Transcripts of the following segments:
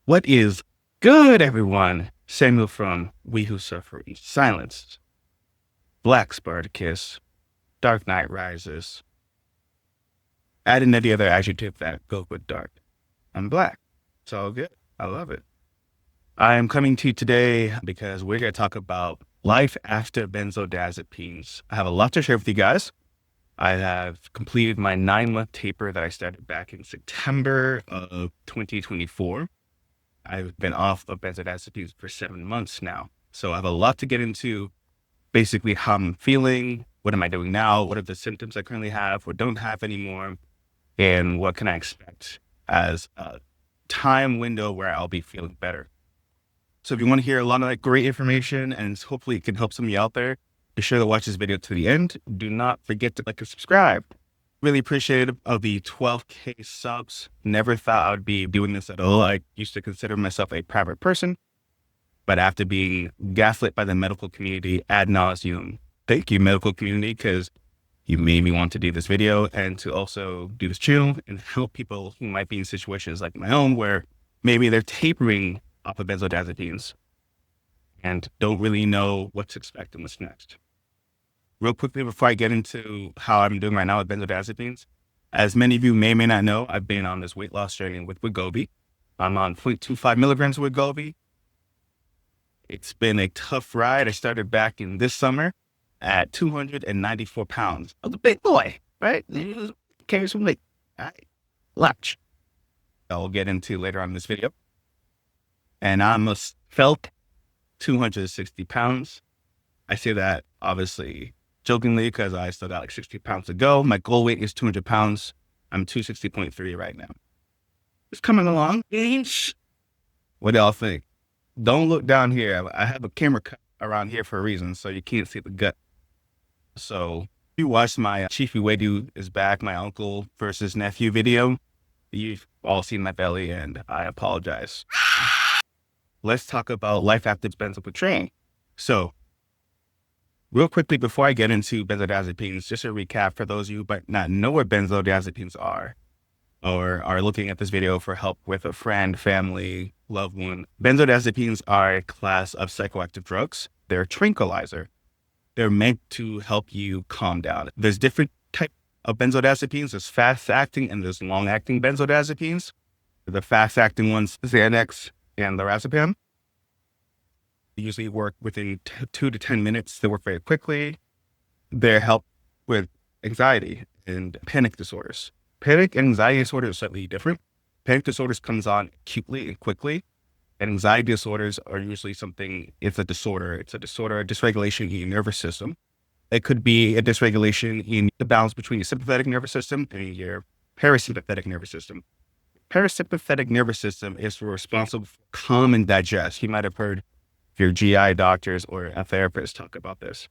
What is good, everyone? Samuel from We Who Suffer in Silence, Black Spartacus, Dark Knight Rises. Add in any other adjective that goes with dark. I'm black. It's all good. I love it. I am coming to you today because we're going to talk about life after benzodiazepines. I have a lot to share with you guys. I have completed my 9-month taper that I started back in September of 2024. I've been off of benzodiazepines for 7 months now. So I have a lot to get into, basically how I'm feeling, what am I doing now, what are the symptoms I currently have or don't have anymore, and what can I expect as a time window where I'll be feeling better. So if you want to hear a lot of that great information and hopefully it can help some of you out there, be sure to watch this video to the end. Do not forget to like and subscribe. Really appreciative of the 12K subs. Never thought I would be doing this at all. I used to consider myself a private person, but after being gaslit by the medical community ad nauseum, thank you, medical community, because you made me want to do this video and to also do this channel and help people who might be in situations like my own, where maybe they're tapering off of benzodiazepines and don't really know what to expect and what's next. Real quickly, before I get into how I'm doing right now with benzodiazepines, as many of you may or may not know, I've been on this weight loss journey with Wegovy. I'm on 0.25 milligrams of Wegovy. It's been a tough ride. I started back in this summer at 294 pounds. I was a big boy, right? Carry some weight. All right. Lunch. I'll get into later on in this video. And I almost felt 260 pounds. I say that obviously jokingly because I still got like 60 pounds to go. My goal weight is 200 pounds. I'm 260.3 right now. It's coming along. What do y'all think? Don't look down here. I have a camera cut around here for a reason, so you can't see the gut. So if you watched my Chiefy Wedu is back, my uncle versus nephew video, you've all seen my belly and I apologize. Let's talk about life after benzodiazepines. So real quickly, before I get into benzodiazepines, just a recap for those of you who might not know what benzodiazepines are or are looking at this video for help with a friend, family, loved one. Benzodiazepines are a class of psychoactive drugs. They're a tranquilizer. They're meant to help you calm down. There's different types of benzodiazepines. There's fast-acting and there's long-acting benzodiazepines. The fast-acting ones, Xanax and lorazepam, usually work within 2 to 10 minutes. They work very quickly. They help with anxiety and panic disorders. Panic and anxiety disorders are slightly different. Panic disorders comes on acutely and quickly. And anxiety disorders are usually it's a disorder. It's a disorder, a dysregulation in your nervous system. It could be a dysregulation in the balance between your sympathetic nervous system and your parasympathetic nervous system. Parasympathetic nervous system is responsible for calm and digest. You might have heard your GI doctors or a therapist talk about this.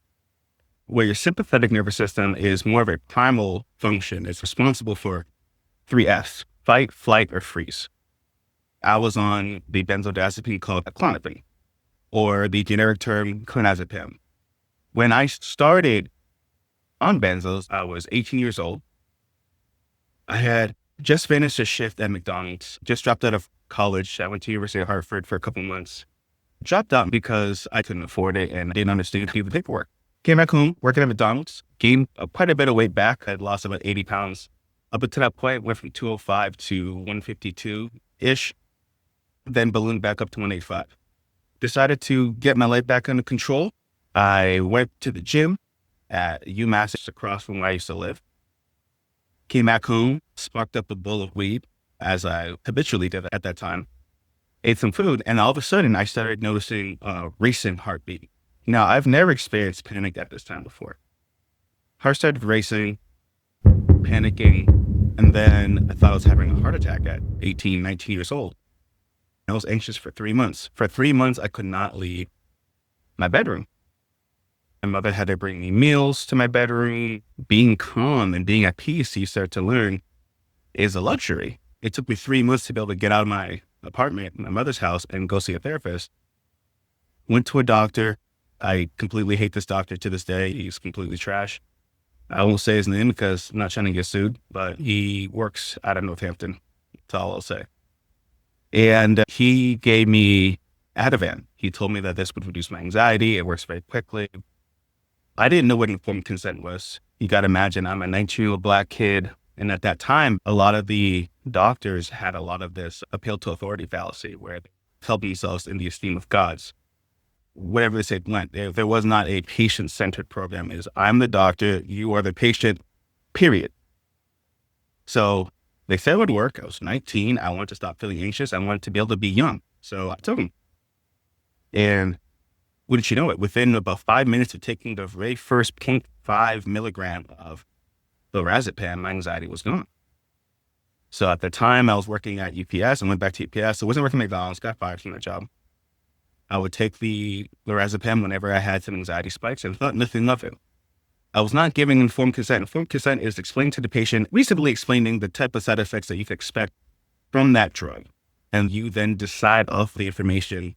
Where your sympathetic nervous system is more of a primal function. It's responsible for 3 Fs, fight, flight, or freeze. I was on the benzodiazepine called clonazepam, or the generic term clonazepam. When I started on benzos, I was 18 years old. I had just finished a shift at McDonald's, just dropped out of college. I went to University of Hartford for a couple months. Dropped out because I couldn't afford it and didn't understand how to do the paperwork. Came back home, working at McDonald's, gained quite a bit of weight back. I'd lost about 80 pounds. Up until that point, went from 205 to 152-ish, then ballooned back up to 185. Decided to get my life back under control. I went to the gym at UMass across from where I used to live. Came back home, sparked up a bowl of weed, as I habitually did at that time. Ate some food, and all of a sudden, I started noticing a racing heartbeat. Now, I've never experienced panic at this time before. Heart started racing, panicking, and then I thought I was having a heart attack at 18, 19 years old. I was anxious for 3 months. For 3 months, I could not leave my bedroom. My mother had to bring me meals to my bedroom. Being calm and being at peace, you start to learn, is a luxury. It took me 3 months to be able to get out of my apartment, my mother's house, and go see a therapist. Went to a doctor. I completely hate this doctor to this day. He's completely trash. I won't say his name because I'm not trying to get sued, but he works out of Northampton. That's all I'll say. And he gave me Ativan. He told me that this would reduce my anxiety. It works very quickly. I didn't know what informed consent was. You got to imagine I'm a 19-year-old Black kid. And at that time, a lot of the doctors had a lot of this appeal to authority fallacy where they held themselves in the esteem of gods. Whatever they said went. There was not a patient-centered program. I'm the doctor, you are the patient, period. So they said it would work. I was 19. I wanted to stop feeling anxious. I wanted to be able to be young. So I took them. And wouldn't you know it, within about 5 minutes of taking the very first 0.5 milligram of lorazepam, my anxiety was gone. So at the time I was working at UPS and went back to UPS. So I wasn't working at McDonald's, got fired from that job. I would take the lorazepam whenever I had some anxiety spikes and thought nothing of it. I was not giving informed consent. Informed consent is explaining to the patient, reasonably explaining the type of side effects that you could expect from that drug. And you then decide off the information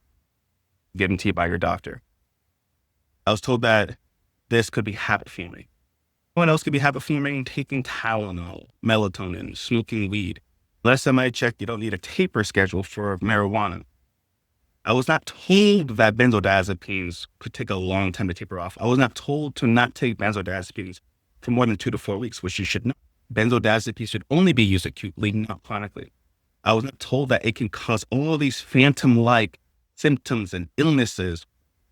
given to you by your doctor. I was told that this could be habit forming. What else could be habit forming? Taking Tylenol, melatonin, smoking weed. Last time I checked, you don't need a taper schedule for marijuana. I was not told that benzodiazepines could take a long time to taper off. I was not told to not take benzodiazepines for more than 2 to 4 weeks, which you should know. Benzodiazepines should only be used acutely, not chronically. I was not told that it can cause all these phantom-like symptoms and illnesses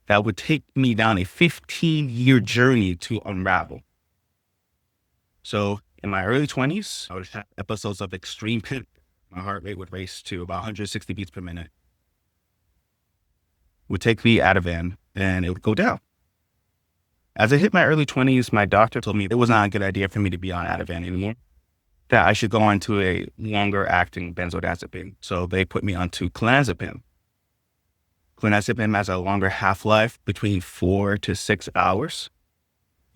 that would take me down a 15-year journey to unravel. So in my early 20s, I would have episodes of extreme panic. My heart rate would race to about 160 beats per minute. Would take the Ativan and it would go down. As I hit my early 20s, my doctor told me it was not a good idea for me to be on Ativan anymore, that I should go on to a longer acting benzodiazepine. So they put me onto clonazepam. Clonazepam has a longer half-life, between 4 to 6 hours.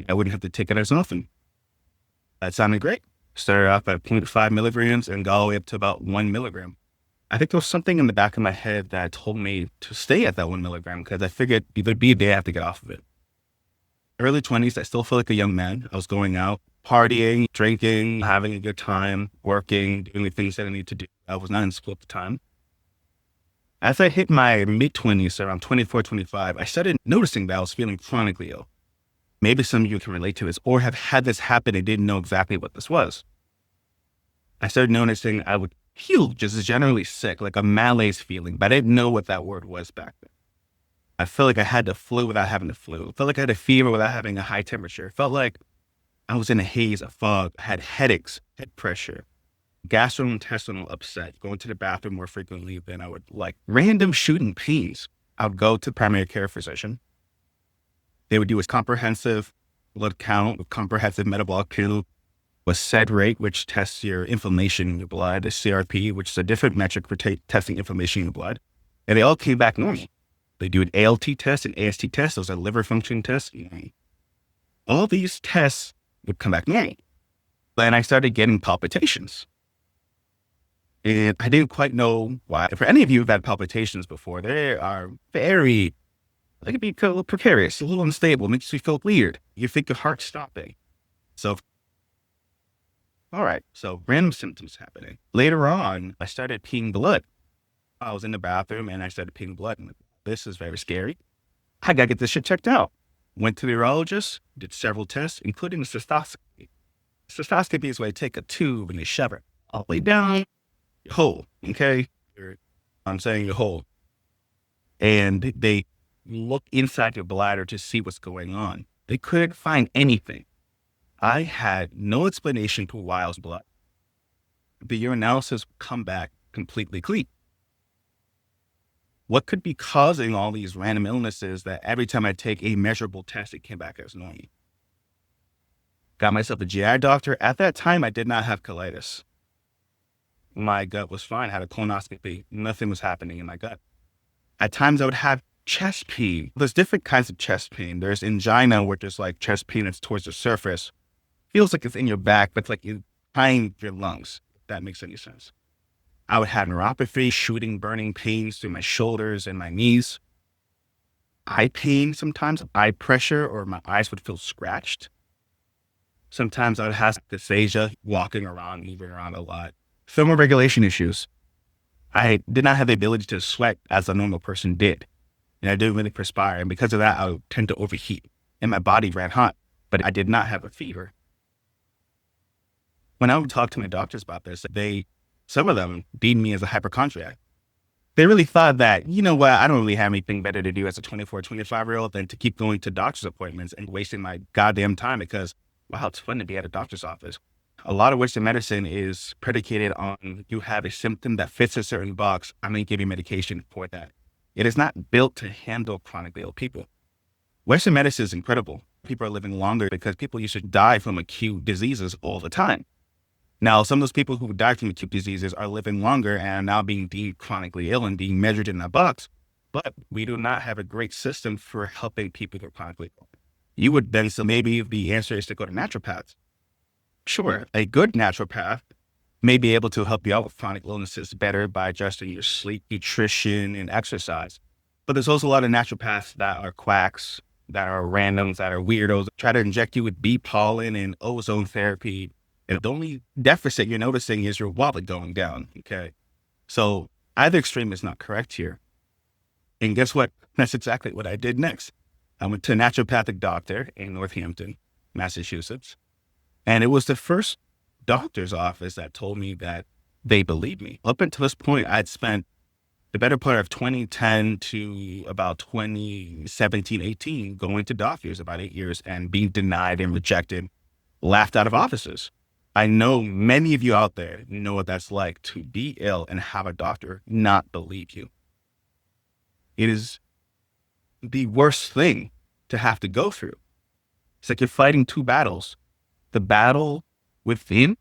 I wouldn't have to take it as often. That sounded great. Started off at 0.5 milligrams and got all the way up to about 1 milligram. I think there was something in the back of my head that told me to stay at that 1 milligram because I figured there'd be a day I have to get off of it. Early 20s, I still feel like a young man. I was going out, partying, drinking, having a good time, working, doing the things that I need to do. I was not in school at the time. As I hit my mid-20s, around 24, 25, I started noticing that I was feeling chronically ill. Maybe some of you can relate to this or have had this happen and didn't know exactly what this was. I started noticing I would feel just generally sick, like a malaise feeling, but I didn't know what that word was back then. I felt like I had the flu without having the flu. I felt like I had a fever without having a high temperature. It felt like I was in a haze, a fog, I had headaches, head pressure, gastrointestinal upset, going to the bathroom more frequently than I would like. Random shooting pains. I would go to the primary care physician. They would do a comprehensive blood count, a comprehensive metabolic panel, a SED rate, which tests your inflammation in your blood, a CRP, which is a different metric for testing inflammation in your blood. And they all came back normal. They do an ALT test, an AST test. Those are liver function tests. All these tests would come back normal. Then I started getting palpitations. And I didn't quite know why. For any of you who've had palpitations before, they are they can be a little precarious, a little unstable, makes you feel weird. You think your heart's stopping. So, all right. So random symptoms happening. Later on, I started peeing blood. I was in the bathroom and I started peeing blood. And this is very scary. I got to get this shit checked out. Went to the urologist, did several tests, including a cystoscopy. Cystoscopy is where they take a tube and they shove it all the way down your hole. Okay? I'm saying your hole. And they look inside your bladder to see what's going on. They couldn't find anything. I had no explanation to why I was blood. The urinalysis would come back completely clean. What could be causing all these random illnesses that every time I take a measurable test, it came back as normal? Got myself a GI doctor. At that time, I did not have colitis. My gut was fine. I had a colonoscopy. Nothing was happening in my gut. At times, I would have chest pain. There's different kinds of chest pain. There's angina, which is like chest pain that's towards the surface. Feels like it's in your back, but it's like you're behind your lungs, if that makes any sense. I would have neuropathy, shooting, burning pains through my shoulders and my knees. Eye pain sometimes, eye pressure, or my eyes would feel scratched. Sometimes I would have dysphagia, walking around, moving around a lot. Thermoregulation issues. I did not have the ability to sweat as a normal person did. And I didn't really perspire. And because of that, I would tend to overheat and my body ran hot, but I did not have a fever. When I would talk to my doctors about this, some of them deemed me as a hypochondriac. They really thought that, you know what, I don't really have anything better to do as a 24, 25-year-old than to keep going to doctor's appointments and wasting my goddamn time because, wow, it's fun to be at a doctor's office. A lot of Western medicine is predicated on you have a symptom that fits a certain box. I'm going to give you medication for that. It is not built to handle chronically ill people. Western medicine is incredible. People are living longer because people used to die from acute diseases all the time. Now, some of those people who died from acute diseases are living longer and are now being deemed chronically ill and being measured in a box. But we do not have a great system for helping people who are chronically ill. You would then say maybe the answer is to go to naturopaths. Sure, a good naturopath may be able to help you out with chronic illnesses better by adjusting your sleep, nutrition, and exercise. But there's also a lot of naturopaths that are quacks, that are randoms, that are weirdos, try to inject you with bee pollen and ozone therapy. And the only deficit you're noticing is your wallet going down, okay? So either extreme is not correct here. And guess what? That's exactly what I did next. I went to a naturopathic doctor in Northampton, Massachusetts. And it was the first doctor's office that told me that they believed me. Up until this point, I'd spent the better part of 2010 to about 2017, 18 going to doctors, about 8 years, and being denied and rejected, laughed out of offices. I know many of you out there know what that's like to be ill and have a doctor not believe you. It is the worst thing to have to go through. It's like you're fighting two battles, the battle within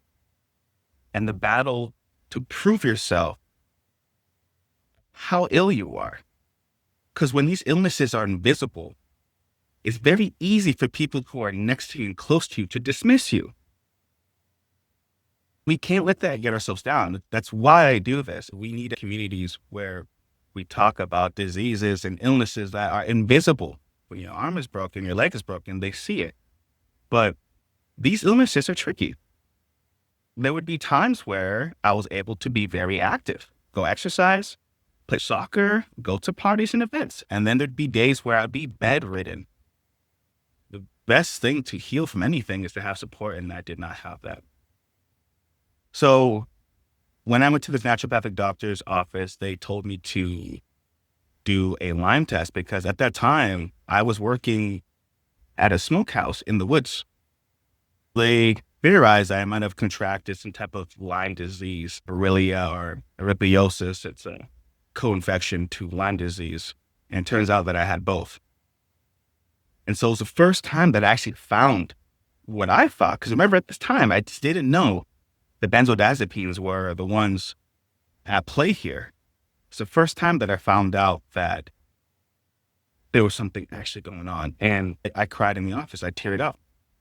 and the battle to prove yourself how ill you are. Because when these illnesses are invisible, it's very easy for people who are next to you and close to you to dismiss you. We can't let that get ourselves down. That's why I do this. We need communities where we talk about diseases and illnesses that are invisible. When your arm is broken, your leg is broken, they see it. But these illnesses are tricky. There would be times where I was able to be very active, go exercise, play soccer, go to parties and events. And then there'd be days where I'd be bedridden. The best thing to heal from anything is to have support, and I did not have that. So when I went to this naturopathic doctor's office, they told me to do a Lyme test because at that time I was working at a smokehouse in the woods. They theorized I might have contracted some type of Lyme disease, Borrelia or ehrlichiosis. It's a co-infection to Lyme disease. And it turns out that I had both. And so it was the first time that I actually found what I thought. Because remember, at this time, I just didn't know the benzodiazepines were the ones at play here. It's the first time that I found out that there was something actually going on. And I cried in the office. I teared up.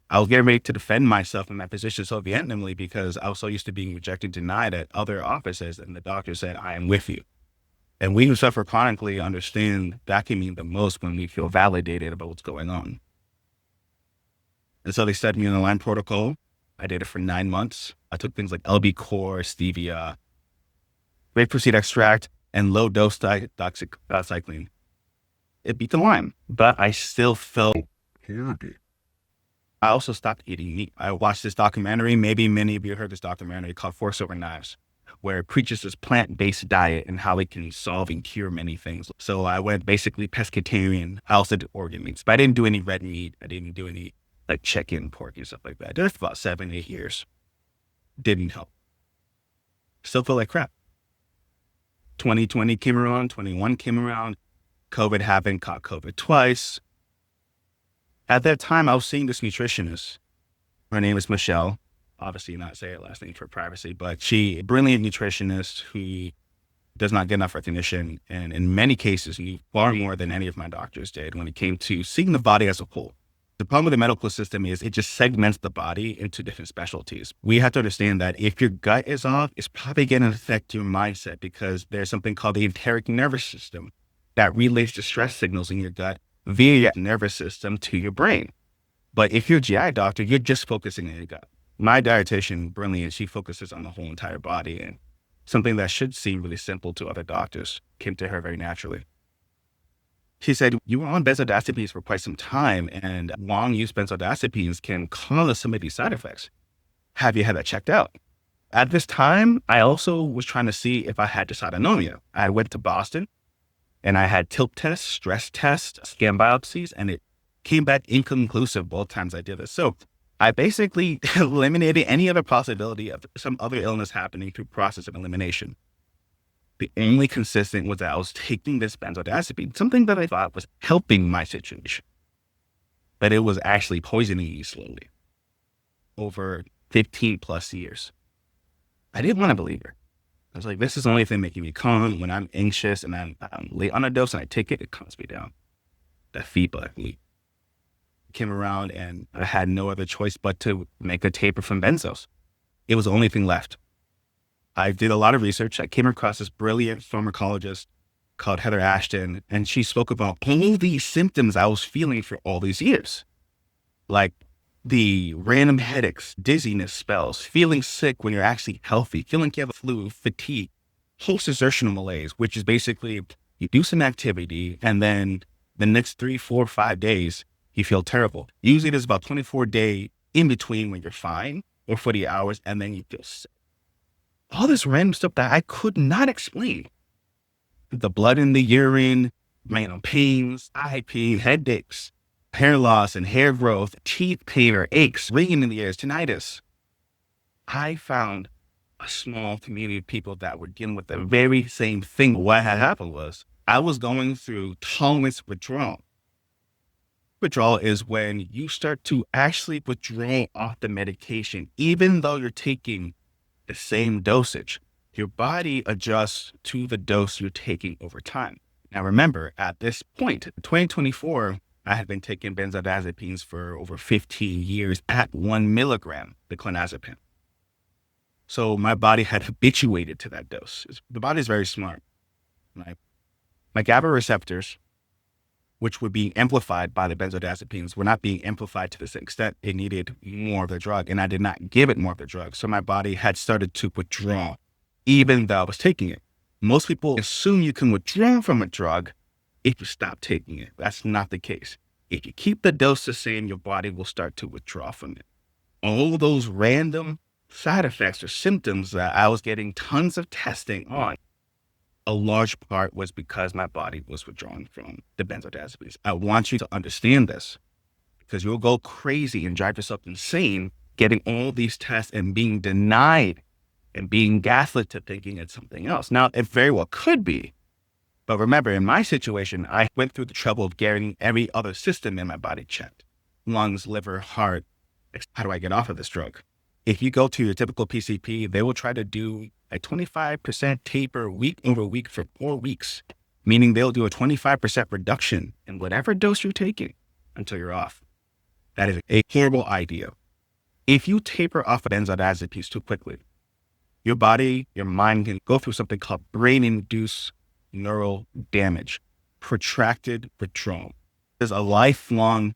I was getting ready to defend myself in my position so vehemently because I was so used to being rejected, denied at other offices. And the doctor said, I am with you. And we who suffer chronically understand that can mean the most when we feel validated about what's going on. And so they set me on the Lyme protocol. I did it for 9 months. I took things like LB core, stevia, grapefruit extract, and low-dose doxycycline. It beat the Lyme, but I still felt terrible. I also stopped eating meat. I watched this documentary. Maybe many of you heard this documentary called Forks Over Knives, where it preaches this plant-based diet and how it can solve and cure many things. So I went basically pescatarian. I also did organ meats, but I didn't do any red meat. I didn't do any like chicken, pork, and stuff like that. I did it for about 7, 8 years. Didn't help. Still feel like crap. 2020 came around, 21 came around. COVID happened, caught COVID twice. At that time, I was seeing this nutritionist. Her name is Michelle. Obviously not say her last name for privacy, but she, a brilliant nutritionist who does not get enough recognition, and in many cases knew far more than any of my doctors did when it came to seeing the body as a whole. The problem with the medical system is it just segments the body into different specialties. We have to understand that if your gut is off, it's probably going to affect your mindset because there's something called the enteric nervous system that relays the stress signals in your gut via your nervous system to your brain. But if you're a GI doctor, you're just focusing on your gut. My dietitian, brilliant, she focuses on the whole entire body. And something that should seem really simple to other doctors came to her very naturally. She said, "You were on benzodiazepines for quite some time, and long use benzodiazepines can cause some of these side effects. Have you had that checked out?" At this time, I also was trying to see if I had dysautonomia. I went to Boston and I had tilt tests, stress tests, scan biopsies, and it came back inconclusive both times I did this. So I basically eliminated any other possibility of some other illness happening through process of elimination. The only consistent was that I was taking this benzodiazepine, something that I thought was helping my situation, but it was actually poisoning me slowly over 15 plus years. I didn't want to believe her. I was like, this is the only thing making me calm. When I'm anxious and I'm late on a dose and I take it, it calms me down. That feedback loop came around and I had no other choice but to make a taper from Benzos. It was the only thing left. I did a lot of research. I came across this brilliant pharmacologist called Heather Ashton, and she spoke about all these symptoms I was feeling for all these years. Like the random headaches, dizziness spells, feeling sick when you're actually healthy, feeling like you have a flu, fatigue, post-exertional malaise, which is basically you do some activity and then the next 3, 4, 5 days, you feel terrible. Usually there's about 24-day in between when you're fine or 40 hours and then you feel sick. All this random stuff that I could not explain. The blood in the urine, random pains, eye pain, headaches, hair loss and hair growth, teeth pain or aches, ringing in the ears, tinnitus. I found a small community of people that were dealing with the very same thing. What had happened was I was going through tolerance withdrawal. Withdrawal is when you start to actually withdraw off the medication, even though you're taking the same dosage. Your body adjusts to the dose you're taking over time. Now, remember, at this point, 2024, I had been taking benzodiazepines for over 15 years at 1 milligram, the clonazepam. So my body had habituated to that dose. The body is very smart. Right? My GABA receptors, which were being amplified by the benzodiazepines, were not being amplified to this extent. It needed more of the drug, and I did not give it more of the drug. So my body had started to withdraw, even though I was taking it. Most people assume you can withdraw from a drug if you stop taking it. That's not the case. If you keep the dose the same, your body will start to withdraw from it. All those random side effects or symptoms that I was getting tons of testing on, a large part was because my body was withdrawing from the benzodiazepines. I want you to understand this because you'll go crazy and drive yourself insane getting all these tests and being denied and being gaslit to thinking it's something else. Now, it very well could be. But remember, in my situation, I went through the trouble of getting every other system in my body checked. Lungs, liver, heart. How do I get off of this drug? If you go to your typical PCP, they will try to do a 25% taper week over week for 4 weeks, meaning they'll do a 25% reduction in whatever dose you're taking until you're off. That is a horrible idea. If you taper off of benzodiazepines too quickly, your body, your mind can go through something called brain-induced neural damage, protracted withdrawal. There's a lifelong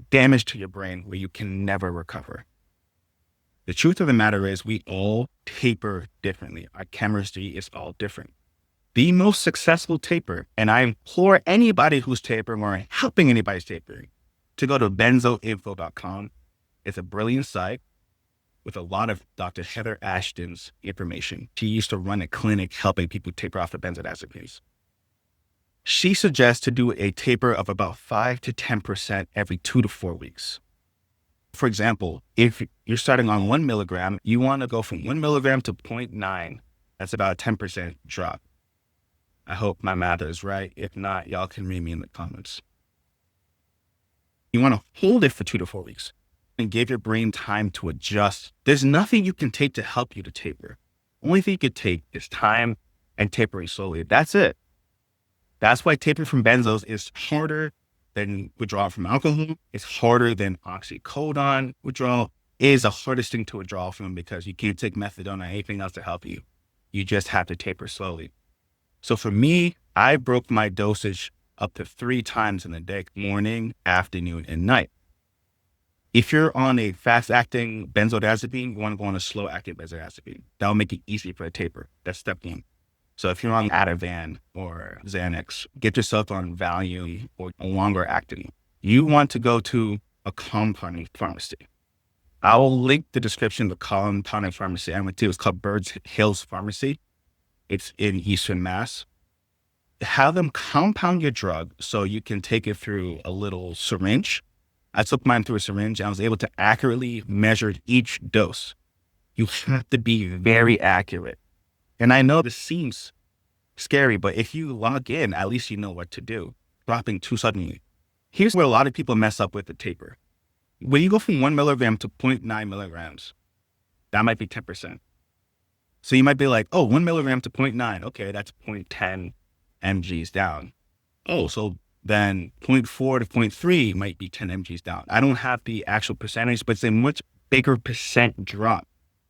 damage to your brain where you can never recover. The truth of the matter is we all taper differently. Our chemistry is all different. The most successful taper, and I implore anybody who's tapering or helping anybody's tapering to go to benzoinfo.com. It's a brilliant site with a lot of Dr. Heather Ashton's information. She used to run a clinic helping people taper off the benzodiazepines. She suggests to do a taper of about 5 to 10% every 2 to 4 weeks. For example, if you're starting on 1 milligram, you want to go from 1 milligram to 0.9. That's about a 10% drop. I hope my math is right. If not, y'all can read me in the comments. You want to hold it for 2 to 4 weeks and give your brain time to adjust. There's nothing you can take to help you to taper. Only thing you could take is time and tapering slowly. That's it. That's why tapering from benzos is harder than withdrawal from alcohol. It's harder than oxycodone withdrawal. It is the hardest thing to withdraw from because you can't take methadone or anything else to help you. You just have to taper slowly. So for me, I broke my dosage up to 3 times in the day, morning, afternoon, and night. If you're on a fast-acting benzodiazepine, you want to go on a slow-acting benzodiazepine. That'll make it easy for a taper. That's step one. So if you're on Ativan or Xanax, get yourself on Valium or a longer acting. You want to go to a compounding pharmacy. I will link the description of the compounding pharmacy I went to. It's called Birds Hills Pharmacy. It's in Eastern Mass. Have them compound your drug so you can take it through a little syringe. I took mine through a syringe and I was able to accurately measure each dose. You have to be very accurate. And I know this seems scary, but if you log in, at least you know what to do. Dropping too suddenly. Here's where a lot of people mess up with the taper. When you go from 1 milligram to 0.9 milligrams, that might be 10%. So you might be like, oh, 1 milligram to 0.9. Okay, that's 0.10 mgs down. Oh, so then 0.4 to 0.3 might be 10 mgs down. I don't have the actual percentage, but it's a much bigger percent drop.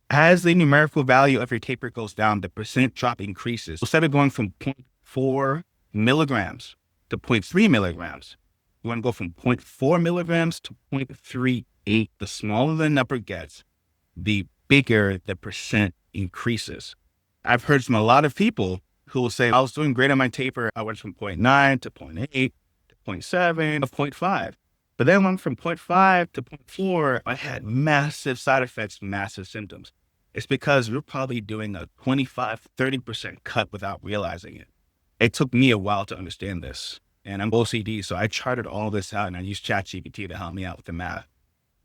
As the numerical value of your taper goes down, the percent drop increases. Instead of going from 0.4 milligrams to 0.3 milligrams, you want to go from 0.4 milligrams to 0.38. The smaller the number gets, the bigger the percent increases. I've heard from a lot of people who will say, I was doing great on my taper. I went from 0.9 to 0.8 to 0.7 to 0.5. But then went from 0.5 to 0.4, I had massive side effects, massive symptoms. It's because we're probably doing a 25, 30% cut without realizing it. It took me a while to understand this. And I'm OCD, so I charted all this out and I used ChatGPT to help me out with the math.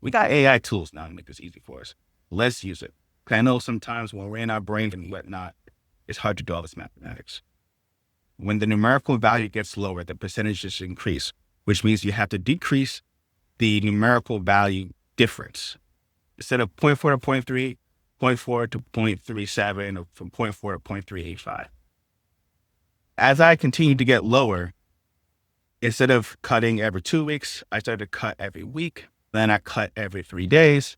We got AI tools now to make this easy for us. Let's use it. I know sometimes when we're in our brain and whatnot, it's hard to do all this mathematics. When the numerical value gets lower, the percentages increase, which means you have to decrease the numerical value difference. Instead of 0.4 to 0.3, 0.4 to 0.37, or from 0.4 to 0.385. As I continued to get lower, instead of cutting every 2 weeks, I started to cut every week. Then I cut every 3 days.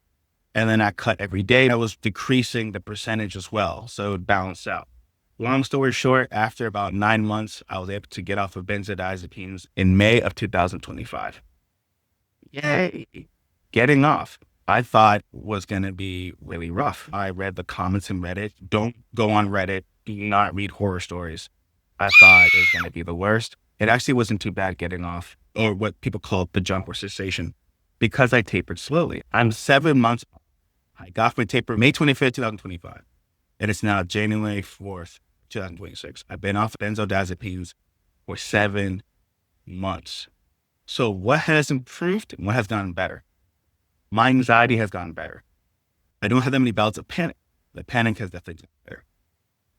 And then I cut every day. I was decreasing the percentage as well, so it would balance out. Long story short, after about 9 months, I was able to get off of benzodiazepines in May of 2025. Yay! Getting off, I thought was going to be really rough. I read the comments in Reddit. Don't go on Reddit. Do not read horror stories. I thought it was going to be the worst. It actually wasn't too bad getting off, or what people call the jump or cessation, because I tapered slowly. I'm 7 months. I got off my taper May 25th, 2025. And it's now January 4th, 2026. I've been off benzodiazepines for 7 months. So what has improved and what has gotten better? My anxiety has gotten better. I don't have that many bouts of panic. The panic has definitely gotten better.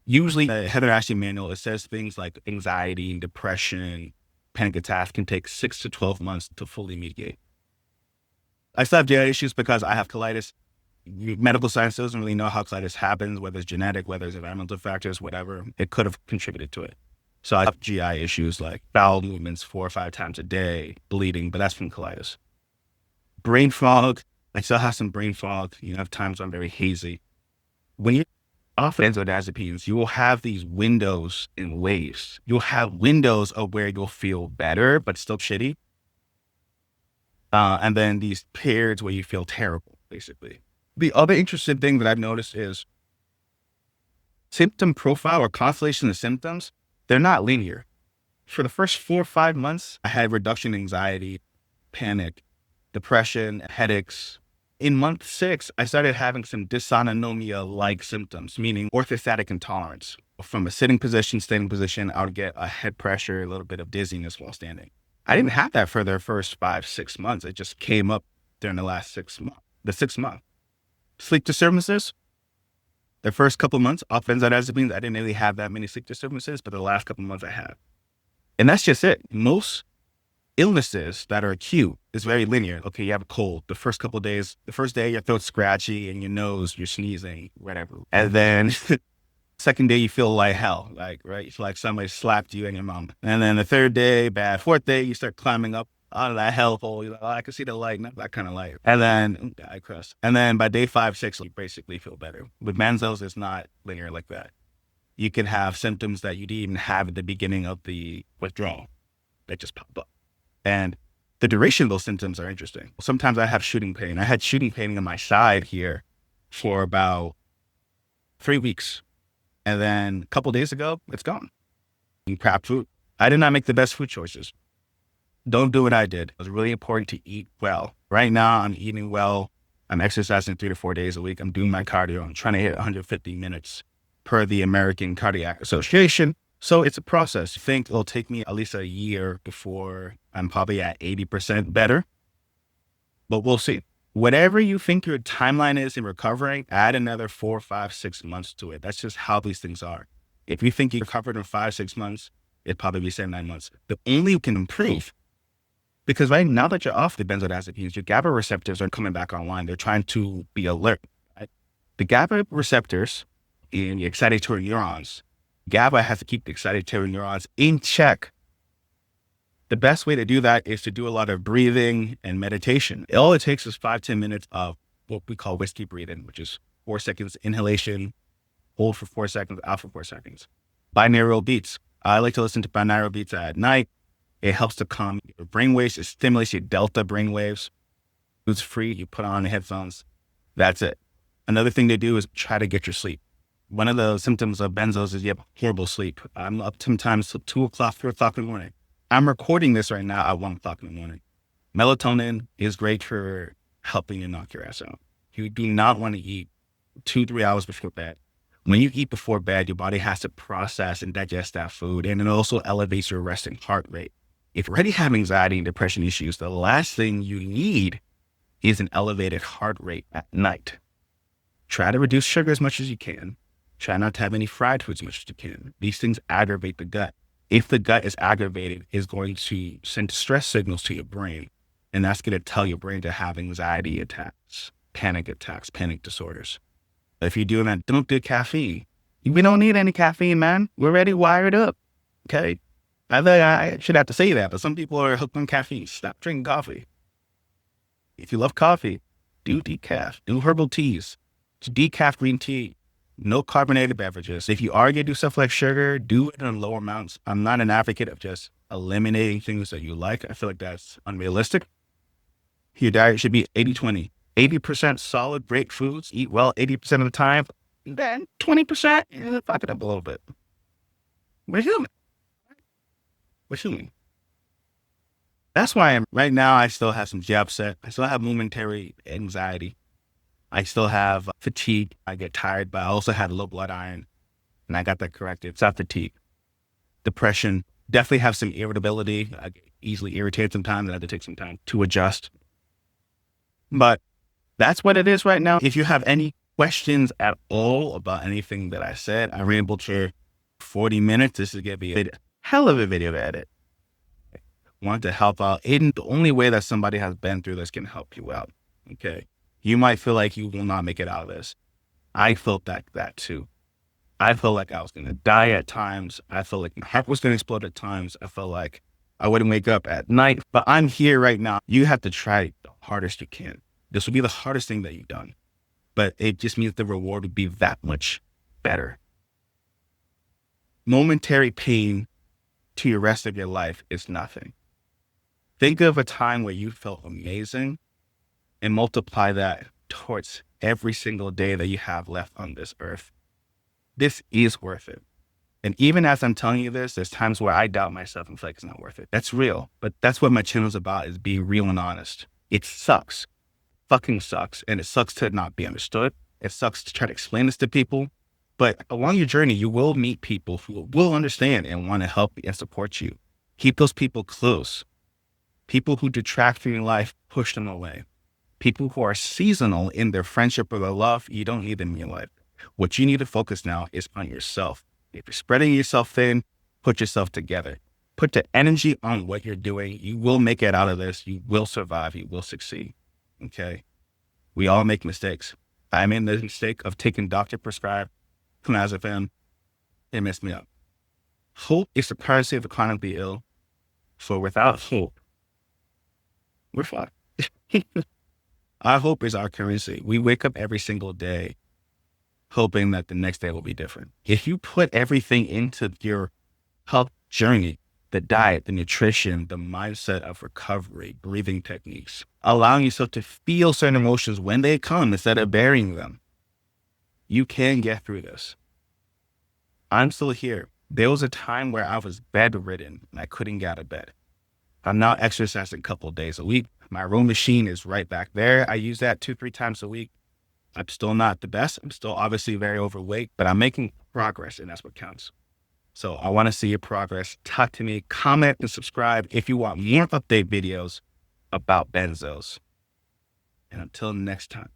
Usually the Heather Ashley manual, it says things like anxiety, depression, panic attacks can take 6 to 12 months to fully mitigate. I still have GI issues because I have colitis. Medical science doesn't really know how colitis happens, whether it's genetic, whether it's environmental factors, whatever. It could have contributed to it. So I have GI issues like bowel movements 4 or 5 times a day, bleeding, but that's from colitis. Brain fog, I still have some brain fog. You know, have times I'm very hazy. When you're off benzodiazepines, you will have these windows in waves. You'll have windows of where you'll feel better, but still shitty. And then these periods where you feel terrible, basically. The other interesting thing that I've noticed is symptom profile or constellation of symptoms, they're not linear. For the first 4 or 5 months, I had reduction in anxiety, panic, depression, headaches. In month 6, I started having some dysautonomia-like symptoms, meaning orthostatic intolerance. From a sitting position, standing position, I would get a head pressure, a little bit of dizziness while standing. I didn't have that for the first 5, 6 months. It just came up during the last 6 months, the 6th month. Sleep disturbances, the first couple of months off benzodiazepines, I didn't really have that many sleep disturbances, but the last couple of months I have. And that's just it. Most illnesses that are acute is very linear. Okay, you have a cold. The first couple of days, the first day, your throat's scratchy and your nose, you're sneezing, whatever. And then second day, you feel like hell, like, right? You feel like somebody slapped you and your mom. And then the third day, bad. Fourth day, you start climbing up out of that hellhole. You're like, oh, I can see the light, not that kind of light. And then I crust. And then by day 5, 6, you basically feel better. With Benzos, it's not linear like that. You can have symptoms that you didn't even have at the beginning of the withdrawal that just pop up. And The duration of those symptoms are interesting. Sometimes I have shooting pain. I had shooting pain on my side here for about 3 weeks. And then a couple of days ago, it's gone. Eating crap food. I did not make the best food choices. Don't do what I did. It was really important to eat well. Right now, I'm eating well. I'm exercising 3 to 4 days a week. I'm doing my cardio. I'm trying to hit 150 minutes per the American Cardiac Association. So it's a process. I think it'll take me at least a year before I'm probably at 80% better. But we'll see. Whatever you think your timeline is in recovering, add another 4, 5, 6 months to it. That's just how these things are. If you think you recovered in 5, 6 months, it'd probably be 7, 9 months. The only you can improve, because right now that you're off the benzodiazepines, your GABA receptors are coming back online. They're trying to be alert. Right? The GABA receptors in the excitatory neurons, GABA has to keep the excitatory neurons in check. The best way to do that is to do a lot of breathing and meditation. All it takes is 5, 10 minutes of what we call whiskey breathing, which is 4 seconds inhalation, hold for 4 seconds, out for 4 seconds. Binaural beats. I like to listen to binaural beats at night. It helps to calm your brainwaves. It stimulates your delta brainwaves. It's free. You put on the headphones. That's it. Another thing to do is try to get your sleep. One of the symptoms of benzos is you have horrible sleep. I'm up sometimes till 2 o'clock, 3 o'clock in the morning. I'm recording this right now at 1 o'clock in the morning. Melatonin is great for helping you knock your ass out. You do not want to eat 2, 3 hours before bed. When you eat before bed, your body has to process and digest that food, and it also elevates your resting heart rate. If you already have anxiety and depression issues, the last thing you need is an elevated heart rate at night. Try to reduce sugar as much as you can. Try not to have any fried foods as much as you can. These things aggravate the gut. If the gut is aggravated, it's going to send stress signals to your brain, and that's going to tell your brain to have anxiety attacks, panic disorders. If you're doing that, don't do caffeine. We don't need any caffeine, man. We're already wired up. Okay. I think I should have to say that, but some people are hooked on caffeine. Stop drinking coffee. If you love coffee, do decaf, do herbal teas, decaf green tea, no carbonated beverages. If you are going to do stuff like sugar, do it in lower amounts. I'm not an advocate of just eliminating things that you like. I feel like that's unrealistic. Your diet should be 80-20. 80% solid, great foods, eat well 80% of the time. Then 20%, fuck it up a little bit. We're human. That's why right now I still have some jab set. I still have momentary anxiety. I still have fatigue. I get tired, but I also had low blood iron, and I got that corrected. It's not fatigue. Depression. Definitely have some irritability. I get easily irritated sometimes. I have to take some time to adjust. But that's what it is right now. If you have any questions at all about anything that I said, I rambled for 40 minutes. This is going to be a hell of a video to edit. Want to help out in the only way that somebody has been through this can help you out. Okay. You might feel like you will not make it out of this. I felt that too. I felt like I was going to die at times. I felt like my heart was going to explode at times. I felt like I wouldn't wake up at night, but I'm here right now. You have to try the hardest you can. This will be the hardest thing that you've done, but it just means the reward would be that much better. Momentary pain to your rest of your life is nothing. Think of a time where you felt amazing and multiply that towards every single day that you have left on this earth. This is worth it. And even as I'm telling you this, there's times where I doubt myself and feel like it's not worth it. That's real. But that's what my channel is about, is being real and honest. It sucks. Fucking sucks. And it sucks to not be understood. It sucks to try to explain this to people. But along your journey, you will meet people who will understand and want to help and support you. Keep those people close. People who detract from your life, push them away. People who are seasonal in their friendship or their love, you don't need them in your life. What you need to focus now is on yourself. If you're spreading yourself thin, put yourself together. Put the energy on what you're doing. You will make it out of this. You will survive. You will succeed. Okay? We all make mistakes. I made the mistake of taking doctor-prescribed clonazepam. It messed me up. Hope is the currency of the chronically ill. So without hope, we're fucked. Our hope is our currency. We wake up every single day hoping that the next day will be different. If you put everything into your health journey, the diet, the nutrition, the mindset of recovery, breathing techniques, allowing yourself to feel certain emotions when they come instead of burying them. You can get through this. I'm still here. There was a time where I was bedridden and I couldn't get out of bed. I'm now exercising a couple of days a week. My row machine is right back there. I use that 2-3 times a week. I'm still not the best. I'm still obviously very overweight, but I'm making progress, and that's what counts. So I want to see your progress. Talk to me, comment, and subscribe if you want more update videos about benzos. And until next time.